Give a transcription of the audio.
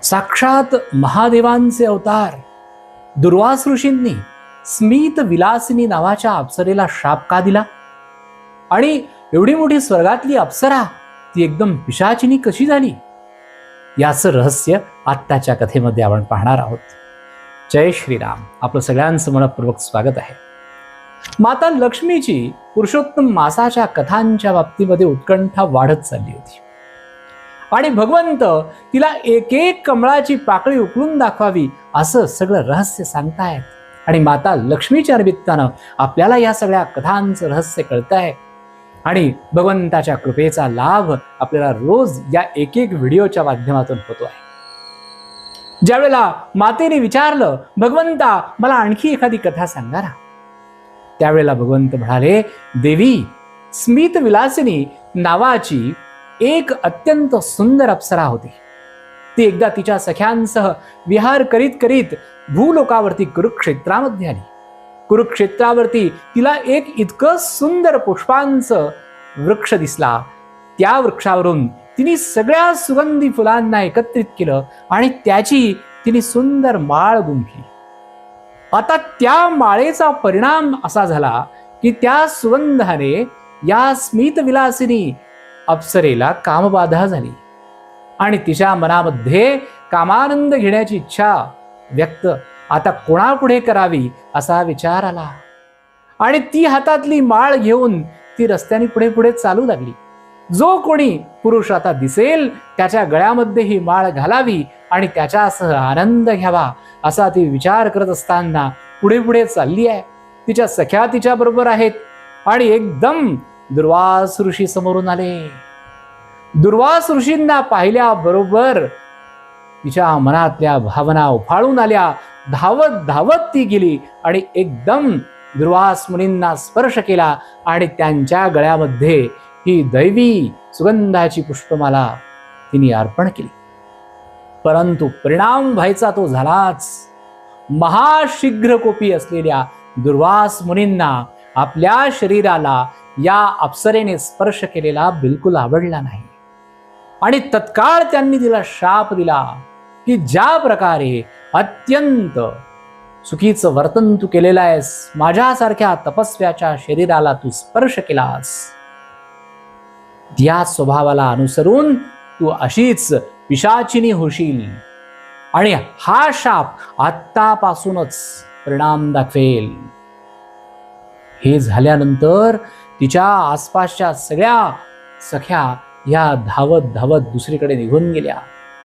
साक्षात महादेवांचे अवतार दुर्वास ऋषींनी स्मित विलासिनी नावाच्या अप्सरेला शाप का दिला? आणि एवढी मोठी स्वर्गातली अप्सरा ती एकदम पिशाचिनी कशी झाली? याचं रहस्य आत्ताच्या कथेमध्ये आपण पाहणार आहोत. जय श्रीराम. आपलं सगळ्यांचं मनपूर्वक स्वागत आहे. माता लक्ष्मीची पुरुषोत्तम मासाच्या कथांच्या बाबतीमध्ये उत्कंठा वाढत चालली होती आणि भगवंत तिला एक एक कमळाची पाकळी उकळून दाखवावी असं सगळं रहस्य सांगतायत. आणि माता लक्ष्मीच्या निमित्तानं आपल्याला या सगळ्या कथांचं रहस्य कळतंय आणि भगवंताच्या कृपेचा लाभ आपल्याला रोज या एक एक व्हिडिओच्या माध्यमातून होतो आहे. ज्यावेळेला मातेने विचारलं, भगवंता मला आणखी एखादी कथा सांगा ना, त्यावेळेला भगवंत म्हणाले, देवी, स्मित विलासिनी नावाची एक अत्यंत सुंदर अप्सरा होती. ती एकदा तिच्या सख्यांसह विहार करीत करीत भूलोकावरती कुरुक्षेत्रामध्ये आली. कुरुक्षेत्रावरती तिला एक इतकं सुंदर पुष्पांचं वृक्ष दिसला. त्या वृक्षावरून तिने सगळ्या सुगंधी फुलांना एकत्रित केलं आणि त्याची तिने सुंदर माळ गुंफली. आता त्या माळेचा परिणाम असा झाला की त्या सुगंधाने या स्मित विलासिनी अप्सरेला कामबाधा झाली आणि तिच्या मनामध्ये कामानंद घेण्याची इच्छा व्यक्त आता कोणापुढे करावी असा विचार आला आणि ती हातातली माळ घेऊन ती रस्त्याने पुढे पुढे चालू लागली. जो कोणी पुरुष आता दिसेल त्याच्या गळ्यामध्ये ही माळ घालावी आणि त्याच्यासह आनंद घ्यावा असा ती विचार करत असताना पुढे पुढे चालली आहे. तिच्या सख्या तिच्या बरोबर आहेत आणि एकदम दुर्वास ऋषी समोरून आले. दुर्वास ऋषींना पाहिल्या बरोबर तिच्या मनातल्या भावना उफाळून आल्या. धावत धावत ती गेली आणि एकदम दुर्वास मुनींना स्पर्श केला आणि त्यांच्या गळ्यामध्ये ही दैवी सुगंधाची पुष्पमाला तिने अर्पण केली. परंतु परिणाम व्हायचा तो झालाच. महाशीघ्रकोपी असलेल्या दुर्वास मुनींना आपल्या शरीराला या अप्सरेने स्पर्श केलेला बिलकुल आवडला नाही आणि तत्काळ त्यांनी तिला शाप दिला की ज्या प्रकारे अत्यंत चुकीचं वर्तन तू केलेलं आहेस, माझ्यासारख्या तपस्व्याच्या शरीराला तू स्पर्श केलास, या स्वभावाला अनुसरून तू अशीच पिशाचिनी होशील आणि हा शाप आत्तापासूनच परिणाम दाखवेल. हे झाल्यानंतर तिच्या आसपासच्या सगळ्या सख्या या धावत धावत दुसरीकडे निघून गेल्या.